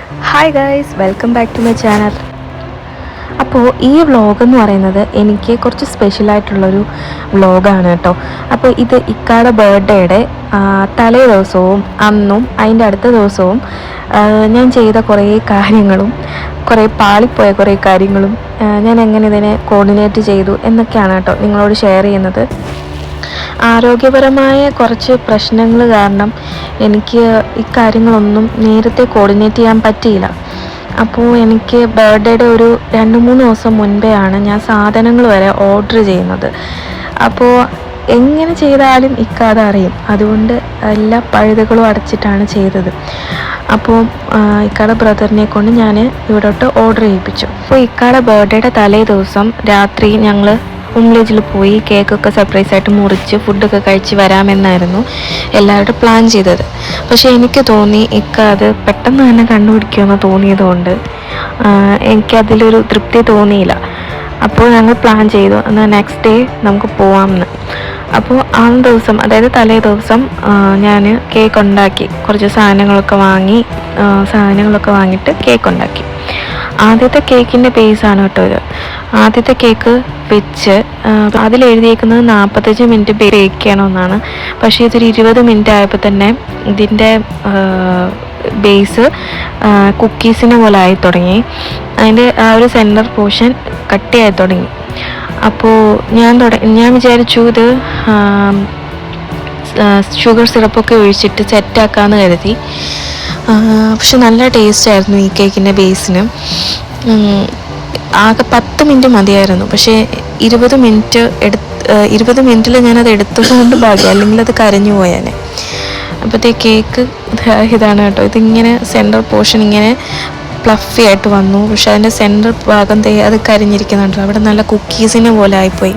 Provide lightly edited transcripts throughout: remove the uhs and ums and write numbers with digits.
Hi guys, welcome back to my channel. അപ്പോൾ ഈ vlog എന്ന് പറയുന്നത് എനിക്ക് കുറച്ച് സ്പെഷ്യലായിട്ടുള്ളൊരു വ്ളോഗാണ് കേട്ടോ. അപ്പോൾ ഇത് ഇക്കാടെ ബർത്ത്ഡേയുടെ തലേ ദിവസവും അന്നും അതിൻ്റെ അടുത്ത ദിവസവും ഞാൻ ചെയ്ത കുറേ കാര്യങ്ങളും കുറേ പാളിപ്പോയ കുറേ കാര്യങ്ങളും ഞാൻ എങ്ങനെ ഇതിനെ കോർഡിനേറ്റ് ചെയ്തു എന്നൊക്കെയാണ് കേട്ടോ നിങ്ങളോട് ഷെയർ ചെയ്യുന്നത്. ആരോഗ്യപരമായ കുറച്ച് പ്രശ്നങ്ങൾ കാരണം എനിക്ക് ഇക്കാര്യങ്ങളൊന്നും നേരത്തെ കോർഡിനേറ്റ് ചെയ്യാൻ പറ്റിയില്ല. അപ്പോൾ എനിക്ക് ബർത്ത്ഡേയുടെ ഒരു 2-3 ദിവസം മുൻപേ ആണ് ഞാൻ സാധനങ്ങൾ വരെ ഓർഡർ ചെയ്യുന്നത്. അപ്പോൾ എങ്ങനെ ചെയ്താലും ഇക്കാതെ അറിയും, അതുകൊണ്ട് എല്ലാ പഴുതുകളും അടച്ചിട്ടാണ് ചെയ്തത്. അപ്പോൾ ഇക്കാടെ ബ്രദറിനെ കൊണ്ട് ഞാൻ ഇവിടോട്ട് ഓർഡർ ചെയ്യിപ്പിച്ചു. അപ്പോൾ ഇക്കാടെ ബർത്ത്ഡേയുടെ തലേ ദിവസം രാത്രി ഞങ്ങൾ വില്ലേജിൽ പോയി കേക്കൊക്കെ സർപ്രൈസ് ആയിട്ട് മുറിച്ച് ഫുഡൊക്കെ കഴിച്ച് വരാമെന്നായിരുന്നു എല്ലാവരും പ്ലാൻ ചെയ്തത്. പക്ഷേ എനിക്ക് തോന്നി അത് പെട്ടെന്ന് തന്നെ കണ്ടുപിടിക്കുമെന്ന് തോന്നിയതുകൊണ്ട് എനിക്കതിലൊരു തൃപ്തി തോന്നിയില്ല. അപ്പോൾ ഞങ്ങൾ പ്ലാൻ ചെയ്തു എന്നാൽ നെക്സ്റ്റ് ഡേ നമുക്ക് പോവാമെന്ന്. അപ്പോൾ ആ ദിവസം, അതായത് തലേ ദിവസം ഞാൻ കേക്ക് ഉണ്ടാക്കി, കുറച്ച് സാധനങ്ങളൊക്കെ വാങ്ങിയിട്ട് കേക്ക് ഉണ്ടാക്കി. ആദ്യത്തെ കേക്കിൻ്റെ ബേസാണ് കേട്ടോ ഇത്. ആദ്യത്തെ കേക്ക് വെച്ച് അതിലെഴുതിയേക്കുന്നത് 45 മിനിറ്റ് ബേക്ക് ചെയ്യണമെന്നാണ്. പക്ഷേ ഇതൊരു 20 മിനിറ്റ് ആയപ്പോൾ തന്നെ ഇതിൻ്റെ ബേസ് കുക്കീസിനെ പോലെ ആയി തുടങ്ങി. അതിൻ്റെ ആ ഒരു സെൻറ്റർ പോർഷൻ കട്ടിയായി തുടങ്ങി. അപ്പോൾ ഞാൻ വിചാരിച്ചു ഇത് ഷുഗർ സിറപ്പൊക്കെ ഒഴിച്ചിട്ട് സെറ്റാക്കാമെന്ന് കരുതി. പക്ഷെ നല്ല ടേസ്റ്റ് ആയിരുന്നു ഈ കേക്കിൻ്റെ ബേസിന്. ആകെ 10 മിനിറ്റ് മതിയായിരുന്നു. പക്ഷേ 20 മിനിറ്റിൽ ഞാനത് എടുത്തതുകൊണ്ട് ഭാഗ്യം, അല്ലെങ്കിൽ അത് കരഞ്ഞു പോയാനെ. അപ്പോഴത്തെ കേക്ക് ഇതാണ് കേട്ടോ. ഇതിങ്ങനെ സെൻറ്റർ പോർഷൻ ഇങ്ങനെ പ്ലഫി ആയിട്ട് വന്നു. പക്ഷെ അതിൻ്റെ സെൻറ്റർ ഭാഗം അത് കരിഞ്ഞിരിക്കുന്നുണ്ടല്ലോ, അവിടെ നല്ല കുക്കീസിനെ പോലെ ആയിപ്പോയി.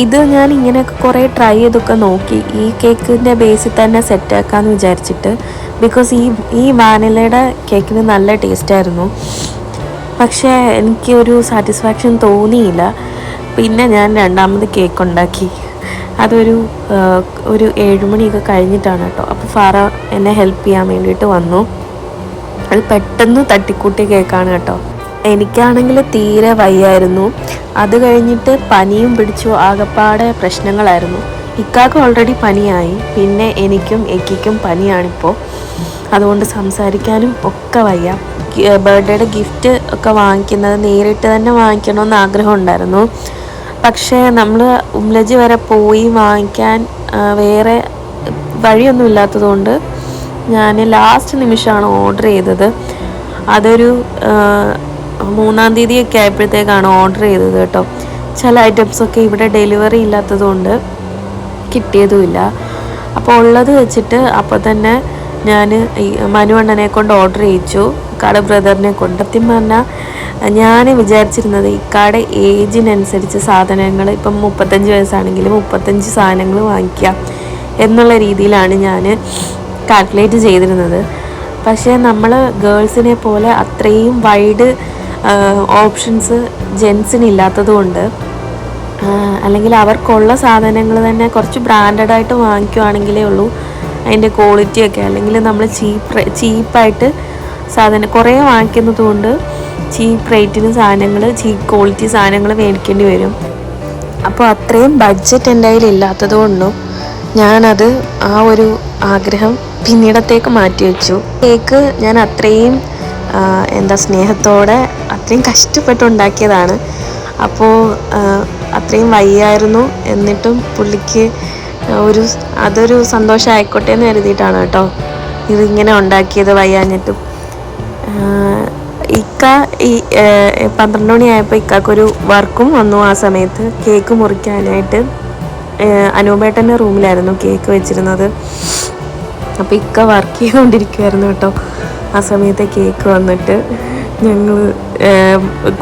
ഇത് ഞാൻ ഇങ്ങനെയൊക്കെ കുറേ ട്രൈ ചെയ്തൊക്കെ നോക്കി ഈ കേക്കിൻ്റെ ബേസിൽ തന്നെ സെറ്റാക്കാമെന്ന് വിചാരിച്ചിട്ട്. ബിക്കോസ് ഈ വാനിലയുടെ കേക്കിന് നല്ല ടേസ്റ്റായിരുന്നു. പക്ഷേ എനിക്ക് ഒരു സാറ്റിസ്ഫാക്ഷൻ തോന്നിയില്ല. പിന്നെ ഞാൻ രണ്ടാമത് കേക്ക് ഉണ്ടാക്കി. അതൊരു 7 മണിയൊക്കെ കഴിഞ്ഞിട്ടാണ് കേട്ടോ. അപ്പോൾ ഫാറ എന്നെ ഹെൽപ്പ് ചെയ്യാൻ വേണ്ടിയിട്ട് വന്നു. അത് പെട്ടെന്ന് തട്ടിക്കൂട്ടിയ കേക്കാണ് കേട്ടോ. എനിക്കാണെങ്കിൽ തീരെ വയ്യായിരുന്നു. അത് കഴിഞ്ഞിട്ട് പനിയും പിടിച്ചു, ആകപ്പാടെ പ്രശ്നങ്ങളായിരുന്നു. ഇക്കാക്ക് ഓൾറെഡി പനിയായി, പിന്നെ എക്കിക്കും പനിയാണിപ്പോൾ. അതുകൊണ്ട് സംസാരിക്കാനും ഒക്കെ വയ്യ. ബർത്ത്ഡേയുടെ ഗിഫ്റ്റ് ഒക്കെ വാങ്ങിക്കുന്നത് നേരിട്ട് തന്നെ വാങ്ങിക്കണമെന്ന് ആഗ്രഹം ഉണ്ടായിരുന്നു. പക്ഷേ നമ്മൾ ഉംലജ് വരെ പോയി വാങ്ങിക്കാൻ വേറെ വഴിയൊന്നും ഇല്ലാത്തതുകൊണ്ട് ഞാൻ ലാസ്റ്റ് നിമിഷമാണ് ഓർഡർ ചെയ്തത്. അതൊരു 3-ാം തീയതിയൊക്കെ ആയപ്പോഴത്തേക്കാണ് ഓർഡർ ചെയ്തത് കേട്ടോ. ചില ഐറ്റംസൊക്കെ ഇവിടെ ഡെലിവറി ഇല്ലാത്തതുകൊണ്ട് കിട്ടിയതുമില്ല. അപ്പോൾ ഉള്ളത് വെച്ചിട്ട് അപ്പോൾ തന്നെ ഞാൻ ഈ മനുവണ്ണനെ കൊണ്ട് ഓർഡർ ചെയ്യിച്ചു, ഇക്കാടെ ബ്രദറിനെ കൊണ്ട്. സത്യം പറഞ്ഞാൽ ഞാൻ വിചാരിച്ചിരുന്നത് ഇക്കാടെ ഏജിനനുസരിച്ച് സാധനങ്ങൾ, ഇപ്പം 35 വയസ്സാണെങ്കിൽ 35 സാധനങ്ങൾ വാങ്ങിക്കാം എന്നുള്ള രീതിയിലാണ് ഞാൻ കാൽക്കുലേറ്റ് ചെയ്തിരുന്നത്. പക്ഷേ നമ്മൾ ഗേൾസിനെ പോലെ അത്രയും വൈഡ് ഓപ്ഷൻസ് ജെൻസിനില്ലാത്തത് കൊണ്ട്, അല്ലെങ്കിൽ അവർക്കുള്ള സാധനങ്ങൾ തന്നെ കുറച്ച് ബ്രാൻഡഡായിട്ട് വാങ്ങിക്കുവാണെങ്കിലേ ഉള്ളൂ അതിൻ്റെ ക്വാളിറ്റിയൊക്കെ. അല്ലെങ്കിൽ നമ്മൾ ചീപ്പായിട്ട് സാധനം കുറേ വാങ്ങിക്കുന്നത് കൊണ്ട് ചീപ്പ് റേറ്റിന് ചീപ്പ് ക്വാളിറ്റി സാധനങ്ങൾ മേടിക്കേണ്ടി വരും. അപ്പോൾ അത്രയും ബഡ്ജറ്റ് എൻ്റെ കയ്യിൽ ഇല്ലാത്തത് കൊണ്ടും ഞാനത് ആ ഒരു ആഗ്രഹം പിന്നീടത്തേക്ക് മാറ്റി വെച്ചു. കേക്ക് ഞാൻ അത്രയും സ്നേഹത്തോടെ അത്രയും കഷ്ടപ്പെട്ടുണ്ടാക്കിയതാണ്. അപ്പോൾ അത്രയും വയ്യായിരുന്നു, എന്നിട്ടും പുള്ളിക്ക് അതൊരു സന്തോഷം ആയിക്കോട്ടെ എന്ന് കരുതിയിട്ടാണ് കേട്ടോ ഇതിങ്ങനെ ഉണ്ടാക്കിയത്, വയ്യാഞ്ഞിട്ടും. ഇക്ക ഈ 12 മണിയായപ്പോൾ ഇക്കാക്കൊരു വർക്കും വന്നു. ആ സമയത്ത് കേക്ക് മുറിക്കാനായിട്ട് അനൂപേട്ടൻ്റെ റൂമിലായിരുന്നു കേക്ക് വെച്ചിരുന്നത്. അപ്പോൾ ഇക്ക വർക്ക് ചെയ്തുകൊണ്ടിരിക്കുമായിരുന്നു കേട്ടോ. ആ സമയത്ത് കേക്ക് വന്നിട്ട് ഞങ്ങൾ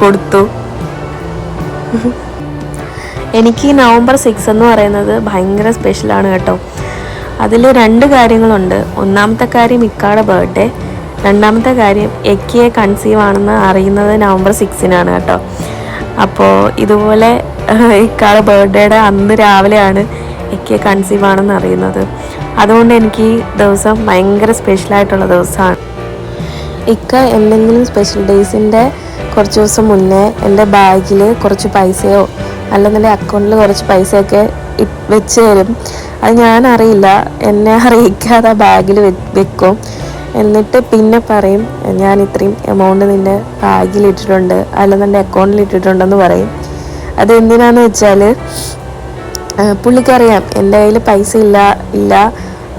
കൊടുത്തു. എനിക്ക് നവംബർ 6 എന്ന് പറയുന്നത് ഭയങ്കര സ്പെഷ്യലാണ് കേട്ടോ. അതിൽ 2 കാര്യങ്ങളുണ്ട്. ഒന്നാമത്തെ കാര്യം ഇക്കാടെ ബർത്ത്ഡേ, രണ്ടാമത്തെ കാര്യം എക്കിയെ കൺസീവ് ആണെന്ന് അറിയുന്നത് നവംബർ 6-നാണ് കേട്ടോ. അപ്പോൾ ഇതുപോലെ ഇക്കാടെ ബർത്ത്ഡേയുടെ അന്ന് രാവിലെയാണ് എക്കിയെ കൺസീവ് ആണെന്ന് അറിയുന്നത്. അതുകൊണ്ട് എനിക്ക് ഈ ദിവസം ഭയങ്കര സ്പെഷ്യലായിട്ടുള്ള ദിവസമാണ്. ഇക്ക എന്തെങ്കിലും സ്പെഷ്യൽ ഡേയ്സിൻ്റെ കുറച്ച് ദിവസം മുന്നേ എൻ്റെ ബാഗിൽ കുറച്ച് പൈസയോ അല്ലെന്നുണ്ടെങ്കിൽ അക്കൗണ്ടിൽ കുറച്ച് പൈസയൊക്കെ വെച്ച് തരും. അത് ഞാനറിയില്ല, എന്നെ അറിയിക്കാതെ ബാഗിൽ വെക്കും. എന്നിട്ട് പിന്നെ പറയും ഞാൻ ഇത്രയും എമൗണ്ട് നിൻ്റെ ബാഗിൽ ഇട്ടിട്ടുണ്ട് അല്ലെന്നുണ്ടെങ്കിൽ അക്കൗണ്ടിൽ ഇട്ടിട്ടുണ്ടെന്ന് പറയും. അത് എന്തിനാന്ന് വെച്ചാൽ പുള്ളിക്കറിയാം എൻ്റെ കയ്യിൽ പൈസ ഇല്ല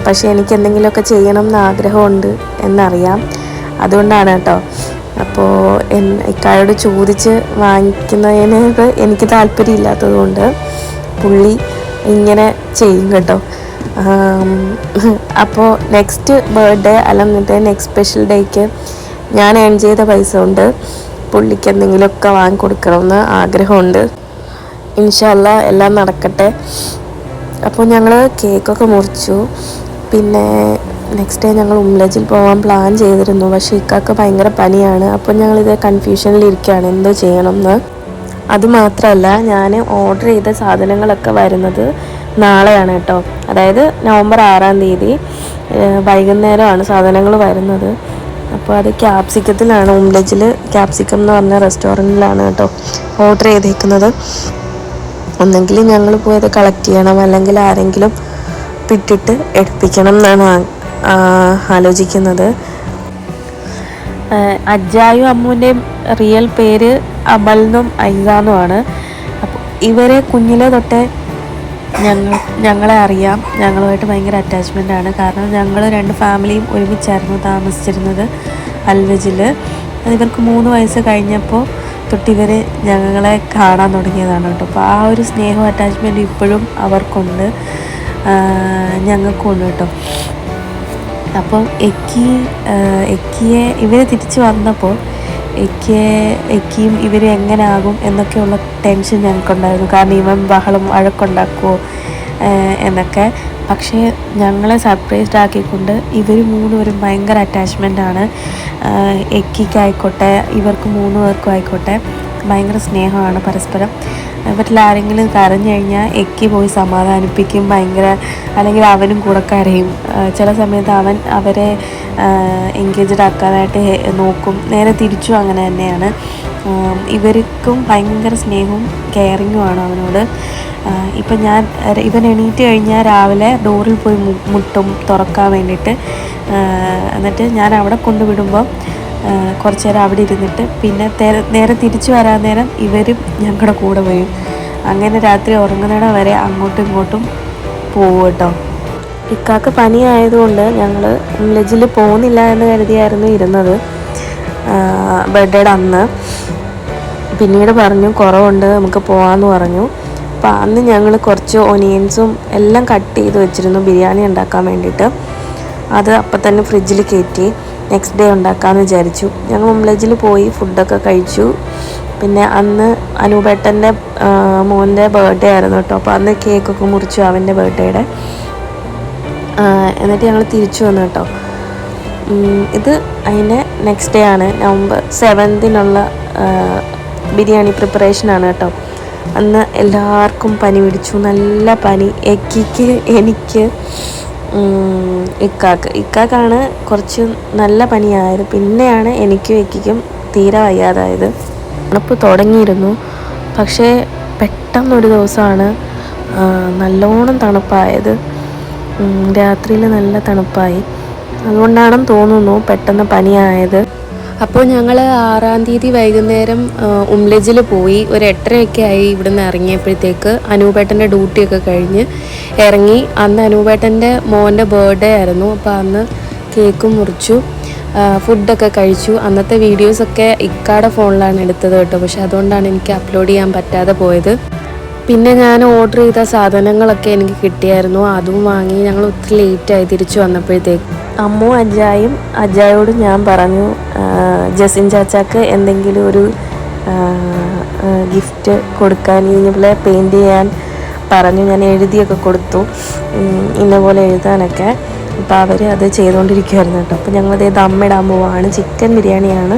പക്ഷേ എനിക്ക് എന്തെങ്കിലുമൊക്കെ ചെയ്യണം എന്ന് ആഗ്രഹമുണ്ട് എന്നറിയാം. അതുകൊണ്ടാണ് കേട്ടോ. അപ്പോൾ ഇക്കായോട് ചോദിച്ച് വാങ്ങിക്കുന്നതിന് എനിക്ക് താല്പര്യമില്ലാത്തത് കൊണ്ട് പുള്ളി ഇങ്ങനെ ചെയ്യും കേട്ടോ. അപ്പോൾ നെക്സ്റ്റ് ബർത്ത്ഡേ അല്ലെന്നിട്ട് നെക്സ്റ്റ് സ്പെഷ്യൽ ഡേക്ക് ഞാൻ ഏൺ ചെയ്ത പൈസ കൊണ്ട് പുള്ളിക്ക് എന്തെങ്കിലുമൊക്കെ വാങ്ങിക്കൊടുക്കണമെന്ന് ആഗ്രഹമുണ്ട്. ഇൻഷാ അല്ലാ എല്ലാം നടക്കട്ടെ. അപ്പോൾ ഞങ്ങൾ കേക്കൊക്കെ മുറിച്ചു. പിന്നെ നെക്സ്റ്റ് ഡേ ഞങ്ങൾ ഉംലജിൽ പോകാൻ പ്ലാൻ ചെയ്തിരുന്നു. പക്ഷേ ഇക്കാക്ക് ഭയങ്കര പനിയാണ്. അപ്പോൾ ഞങ്ങളിത് കൺഫ്യൂഷനിലിരിക്കുകയാണ് എന്തോ ചെയ്യണമെന്ന്. അതുമാത്രമല്ല ഞാൻ ഓർഡർ ചെയ്ത സാധനങ്ങളൊക്കെ വരുന്നത് നാളെയാണ് കേട്ടോ. അതായത് നവംബർ 6-ാം തീയതി വൈകുന്നേരമാണ് സാധനങ്ങൾ വരുന്നത്. അപ്പോൾ അത് ക്യാപ്സിക്കത്തിലാണ്, ഉംലജിൽ ക്യാപ്സിക്കം എന്ന് പറഞ്ഞ റെസ്റ്റോറൻറ്റിലാണ് കേട്ടോ ഓർഡർ ചെയ്തേക്കുന്നത്. ഒന്നെങ്കിൽ ഞങ്ങൾ പോയത് കളക്ട് ചെയ്യണം അല്ലെങ്കിൽ ആരെങ്കിലും പിട്ടിട്ട് എടുപ്പിക്കണം എന്നാണ് ആലോചിക്കുന്നത്. അജ്ജായും അമ്മുവിൻ്റെയും റിയൽ പേര് അമൽന്നും ഐസാന്നുമാണ്. അപ്പോൾ ഇവരെ കുഞ്ഞിലെ തൊട്ടേ ഞങ്ങളെ അറിയാം. ഞങ്ങളുമായിട്ട് ഭയങ്കര അറ്റാച്ച്മെൻ്റാണ്. കാരണം ഞങ്ങൾ 2 ഫാമിലിയും ഒരുമിച്ചായിരുന്നു താമസിച്ചിരുന്നത് അൽവജിൽ. ഇവർക്ക് 3 വയസ്സ് കഴിഞ്ഞപ്പോൾ തൊട്ട് ഇവർ ഞങ്ങളെ കാണാൻ തുടങ്ങിയതാണ് കേട്ടോ. അപ്പോൾ ആ ഒരു സ്നേഹവും അറ്റാച്ച്മെൻറ്റും ഇപ്പോഴും അവർക്കുണ്ട്, ഞങ്ങൾക്കുണ്ട് കേട്ടോ. അപ്പം എക്കിയെ ഇവർ തിരിച്ച് വന്നപ്പോൾ എക്കിയും ഇവർ എങ്ങനെ ആകും എന്നൊക്കെയുള്ള ടെൻഷൻ ഞങ്ങൾക്കുണ്ടായിരുന്നു. കാരണം ഇവൻ ബഹളം വഴക്കുണ്ടാക്കുമോ എന്നൊക്കെ. പക്ഷേ ഞങ്ങളെ സർപ്രൈസ്ഡ് ആക്കിക്കൊണ്ട് ഇവർ 3 പേരും ഭയങ്കര അറ്റാച്ച്മെൻറ്റാണ്. എക്കിക്കായിക്കോട്ടെ ഇവർക്ക് 3 പേർക്കും ആയിക്കോട്ടെ ഭയങ്കര സ്നേഹമാണ് പരസ്പരം. ഇവരിൽ ആരെങ്കിലും കരഞ്ഞു കഴിഞ്ഞാൽ എക്കി പോയി സമാധാനിപ്പിക്കും ഭയങ്കര, അല്ലെങ്കിൽ അവനും കൂടെ കരയും. ചില സമയത്ത് അവരെ എൻഗേജ്ഡ് ആക്കാനായിട്ട് നോക്കും. നേരെ തിരിച്ചും അങ്ങനെ തന്നെയാണ്. ഇവർക്കും ഭയങ്കര സ്നേഹവും കെയറിങ്ങുമാണ് അവനോട്. ഇപ്പം ഇവൻ എണീറ്റ് കഴിഞ്ഞാൽ രാവിലെ ഡോറിൽ പോയി മുട്ടും തുറക്കാൻ വേണ്ടിയിട്ട്. എന്നിട്ട് ഞാൻ അവിടെ കൊണ്ടുവിടുമ്പോൾ കുറച്ച് നേരം അവിടെ ഇരുന്നിട്ട് പിന്നെ നേരെ തിരിച്ചു വരാൻ നേരം ഇവരും ഞങ്ങളുടെ കൂടെ വരും. അങ്ങനെ രാത്രി ഉറങ്ങുന്നിടം വരെ അങ്ങോട്ടും ഇങ്ങോട്ടും പോകും കേട്ടോ. ഇക്കാക്ക് പനി ആയതുകൊണ്ട് ഞങ്ങൾ ഉംലജിൽ പോകുന്നില്ല എന്ന് കരുതിയായിരുന്നു ഇരുന്നത് ബർത്ത്ഡേയുടെ അന്ന്. പിന്നീട് പറഞ്ഞു കുറവുണ്ട് നമുക്ക് പോകാമെന്ന് പറഞ്ഞു. അപ്പോൾ അന്ന് ഞങ്ങൾ കുറച്ച് ഒനിയൻസും എല്ലാം കട്ട് ചെയ്ത് വെച്ചിരുന്നു ബിരിയാണി ഉണ്ടാക്കാൻ വേണ്ടിയിട്ട്. അത് അപ്പം തന്നെ ഫ്രിഡ്ജിൽ കയറ്റി നെക്സ്റ്റ് ഡേ ഉണ്ടാക്കാമെന്ന് വിചാരിച്ചു. ഞങ്ങൾ ഉംലജിൽ പോയി ഫുഡൊക്കെ കഴിച്ചു. പിന്നെ അന്ന് അനൂപേട്ടൻ്റെ മോൻ്റെ ബർത്ത്ഡേ ആയിരുന്നു കേട്ടോ. അപ്പോൾ അന്ന് കേക്കൊക്കെ മുറിച്ചു അവൻ്റെ ബർത്ത്ഡേയുടെ. എന്നിട്ട് ഞങ്ങൾ തിരിച്ചു വന്നു കേട്ടോ. ഇത് അതിൻ്റെ നെക്സ്റ്റ് ഡേ ആണ്, നവംബർ 7-നുള്ള ബിരിയാണി പ്രിപ്പറേഷനാണ് കേട്ടോ. അന്ന് എല്ലാവർക്കും പനി പിടിച്ചു, നല്ല പനി. എക്കിക്ക്, എനിക്ക്, ഇക്കാക്കാണ് കുറച്ച് നല്ല പനിയായത്. പിന്നെയാണ് എനിക്കും എക്കിക്കും തീരെ വയ്യാതായത്. തണുപ്പ് തുടങ്ങിയിരുന്നു, പക്ഷേ പെട്ടെന്നൊരു ദിവസമാണ് നല്ലോണം തണുപ്പായത്. രാത്രിയിൽ നല്ല തണുപ്പായി, അതുകൊണ്ടാണെന്ന് തോന്നുന്നു പെട്ടെന്ന് പനിയായത്. അപ്പോൾ ഞങ്ങൾ 6-ാം തീയതി വൈകുന്നേരം ഉംലജിൽ പോയി. ഒരു 8:30 ആയി ഇവിടുന്ന് ഇറങ്ങിയപ്പോഴത്തേക്ക്. അനൂപേട്ടൻ്റെ ഡ്യൂട്ടിയൊക്കെ കഴിഞ്ഞ് ഇറങ്ങി. അന്ന് അനൂപേട്ടൻ്റെ മോൻ്റെ ബർത്ത്ഡേ ആയിരുന്നു. അപ്പോൾ അന്ന് കേക്കും മുറിച്ചു, ഫുഡൊക്കെ കഴിച്ചു. അന്നത്തെ വീഡിയോസൊക്കെ ഇക്കാടെ ഫോണിലാണ് എടുത്തത് കേട്ടോ. പക്ഷെ അതുകൊണ്ടാണ് എനിക്ക് അപ്ലോഡ് ചെയ്യാൻ പറ്റാതെ പോയത്. പിന്നെ ഞാൻ ഓർഡർ ചെയ്ത സാധനങ്ങളൊക്കെ എനിക്ക് കിട്ടിയായിരുന്നു, അതും വാങ്ങി. ഞങ്ങൾ ഒത്തിരി ലേറ്റായി തിരിച്ചു വന്നപ്പോഴത്തേക്ക്. അമ്മു അജായോടും ഞാൻ പറഞ്ഞു ജസിൻ ചാച്ചാക്ക് എന്തെങ്കിലും ഒരു ഗിഫ്റ്റ് കൊടുക്കാൻ. ഇതുപോലെ പെയിൻറ്റ് ചെയ്യാൻ പറഞ്ഞു, ഞാൻ എഴുതിയൊക്കെ കൊടുത്തു ഇന്നപോലെ എഴുതാനൊക്കെ. അപ്പോൾ അവർ അത് ചെയ്തുകൊണ്ടിരിക്കുമായിരുന്നു കേട്ടോ. അപ്പോൾ ഞങ്ങളത് ദമ്മിടാൻ പോവാണ്. ചിക്കൻ ബിരിയാണിയാണ്.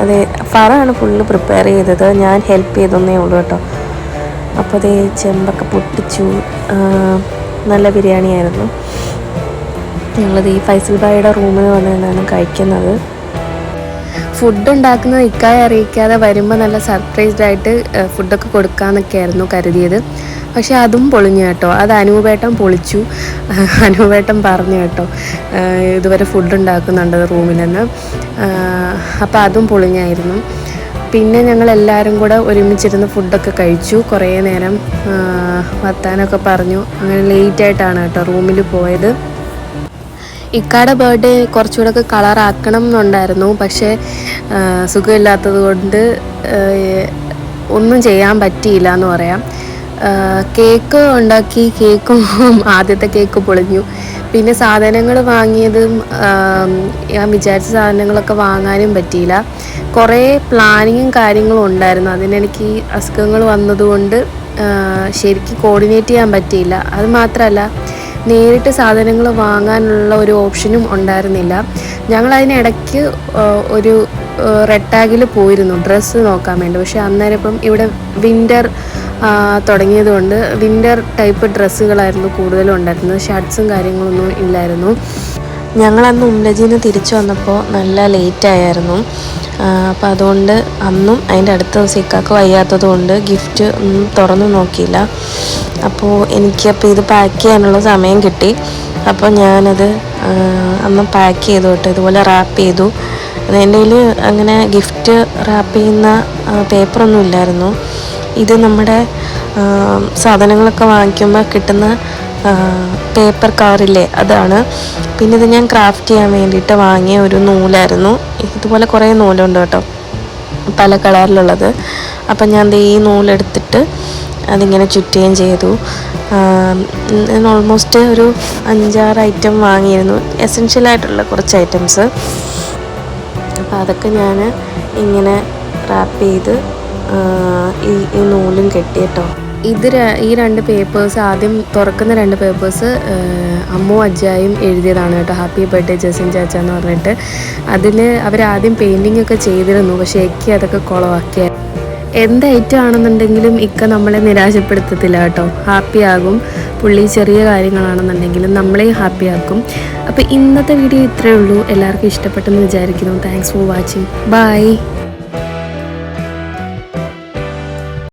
അതെ, ഫറാണ് ഫുള്ള് പ്രിപ്പയർ ചെയ്തത്, ഞാൻ ഹെൽപ്പ് ചെയ്തെന്നേ ഉള്ളൂ കേട്ടോ. അപ്പോൾ അതേ ചെമ്പൊക്കെ പൊട്ടിച്ചു, നല്ല ബിരിയാണിയായിരുന്നു. ഞങ്ങളത് ഈ ഫൈസൽ ബായിയുടെ റൂമിൽ വന്നിട്ടാണ് കഴിക്കുന്നത്. ഫുഡ് ഉണ്ടാക്കുന്നത് ഇക്കായെ അറിയിക്കാതെ വരുമ്പോൾ നല്ല സർപ്രൈസ്ഡ് ആയിട്ട് ഫുഡൊക്കെ കൊടുക്കാമെന്നൊക്കെ ആയിരുന്നു കരുതിയത്. പക്ഷെ അതും പൊളിഞ്ഞു കേട്ടോ. അത് അനൂപേട്ടൻ പൊളിച്ചു. അനൂപേട്ടൻ പറഞ്ഞു കേട്ടോ ഇതുവരെ ഫുഡ് ഉണ്ടാക്കുന്നുണ്ട് റൂമിലെന്ന്. അപ്പോൾ അതും പൊളിഞ്ഞായിരുന്നു. പിന്നെ ഞങ്ങളെല്ലാവരും കൂടെ ഒരുമിച്ചിരുന്ന് ഫുഡൊക്കെ കഴിച്ചു. കുറേ നേരം വർത്താനമൊക്കെ പറഞ്ഞു. അങ്ങനെ ലേറ്റായിട്ടാണ് കേട്ടോ റൂമിൽ പോയത്. ഇക്കാടെ ബർത്ത്ഡേ കുറച്ചുകൂടെ കളറാക്കണം എന്നുണ്ടായിരുന്നു. പക്ഷേ സുഖമില്ലാത്തത് കൊണ്ട് ഒന്നും ചെയ്യാൻ പറ്റിയില്ല എന്ന് പറയാം. കേക്ക് ഉണ്ടാക്കി, കേക്കും ആദ്യത്തെ കേക്ക് പൊളിഞ്ഞു. പിന്നെ സാധനങ്ങൾ വാങ്ങിയതും ഞാൻ വിചാരിച്ച സാധനങ്ങളൊക്കെ വാങ്ങാനും പറ്റിയില്ല. കുറേ പ്ലാനിങ്ങും കാര്യങ്ങളും ഉണ്ടായിരുന്നു. അതിനെനിക്ക് അസുഖങ്ങൾ വന്നതുകൊണ്ട് ശരിക്കും കോർഡിനേറ്റ് ചെയ്യാൻ പറ്റിയില്ല. അത് മാത്രമല്ല നേരിട്ട് സാധനങ്ങൾ വാങ്ങാനുള്ള ഒരു ഓപ്ഷനും ഉണ്ടായിരുന്നില്ല. ഞങ്ങളതിനിടയ്ക്ക് ഒരു റെഡ് ടാഗിൽ പോയിരുന്നു ഡ്രസ്സ് നോക്കാൻ വേണ്ടി. പക്ഷേ അന്നേരം ഇപ്പം ഇവിടെ വിൻ്റർ തുടങ്ങിയതുകൊണ്ട് വിൻ്റർ ടൈപ്പ് ഡ്രസ്സുകളായിരുന്നു കൂടുതലും ഉണ്ടായിരുന്നത്. ഷർട്ട്സും കാര്യങ്ങളൊന്നും ഇല്ലായിരുന്നു. ഞങ്ങളന്ന് ഉംലജിന്ന് തിരിച്ചു വന്നപ്പോൾ നല്ല ലേറ്റായിരുന്നു. അപ്പോൾ അതുകൊണ്ട് അന്നും അതിൻ്റെ അടുത്ത ദിവസം ഇക്കാക്ക് വയ്യാത്തത് കൊണ്ട് ഗിഫ്റ്റ് ഒന്നും തുറന്നു നോക്കിയില്ല. അപ്പോൾ എനിക്കപ്പോൾ ഇത് പാക്ക് ചെയ്യാനുള്ള സമയം കിട്ടി. അപ്പോൾ ഞാനത് അന്ന് പാക്ക് ചെയ്തു കേട്ടോ. ഇതുപോലെ റാപ്പ് ചെയ്തു. എൻ്റെ കയ്യിൽ അങ്ങനെ ഗിഫ്റ്റ് റാപ്പ് ചെയ്യുന്ന പേപ്പറൊന്നും ഇല്ലായിരുന്നു. ഇത് നമ്മുടെ സാധനങ്ങളൊക്കെ വാങ്ങിക്കുമ്പോൾ കിട്ടുന്ന പേപ്പർ കവറില്ലേ, അതാണ്. പിന്നെ ഇത് ഞാൻ ക്രാഫ്റ്റ് ചെയ്യാൻ വേണ്ടിയിട്ട് വാങ്ങിയ ഒരു നൂലായിരുന്നു. ഇതുപോലെ കുറേ നൂലുണ്ട് കേട്ടോ, പല കളറിലുള്ളത്. അപ്പം ഞാൻ ഈ നൂലെടുത്തിട്ട് അതിങ്ങനെ ചുറ്റുകയും ചെയ്തു. ഞാൻ ഓൾമോസ്റ്റ് ഒരു 5-6 ഐറ്റം വാങ്ങിയിരുന്നു, എസെൻഷ്യലായിട്ടുള്ള കുറച്ച് ഐറ്റംസ്. അപ്പോൾ അതൊക്കെ ഞാൻ ഇങ്ങനെ റാപ്പ് ചെയ്ത് ഈ നൂലും കെട്ടി കേട്ടോ. ഈ 2 പേപ്പേഴ്സ്, ആദ്യം തുറക്കുന്ന 2 പേപ്പേഴ്സ് അമ്മു അജ്ജായും എഴുതിയതാണ് കേട്ടോ. ഹാപ്പി ബർത്ത്ഡേ ജസിൻ ചാച്ച എന്ന് പറഞ്ഞിട്ട്. അതിൽ അവരാദ്യം പെയിൻറ്റിങ് ഒക്കെ ചെയ്തിരുന്നു. പക്ഷേ എനിക്ക് അതൊക്കെ കുളമാക്കിയ എന്ത് ഐറ്റം ആണെന്നുണ്ടെങ്കിലും ഇക്ക നമ്മളെ നിരാശപ്പെടുത്തത്തില്ല കേട്ടോ. ഹാപ്പി ആകും പുള്ളി. ചെറിയ കാര്യങ്ങളാണെന്നുണ്ടെങ്കിലും നമ്മളെയും ഹാപ്പി ആക്കും. അപ്പോൾ ഇന്നത്തെ വീഡിയോ ഇത്രയേ ഉള്ളൂ. എല്ലാവർക്കും ഇഷ്ടപ്പെട്ടെന്ന് വിചാരിക്കുന്നു. Thanks for watching. ബൈ.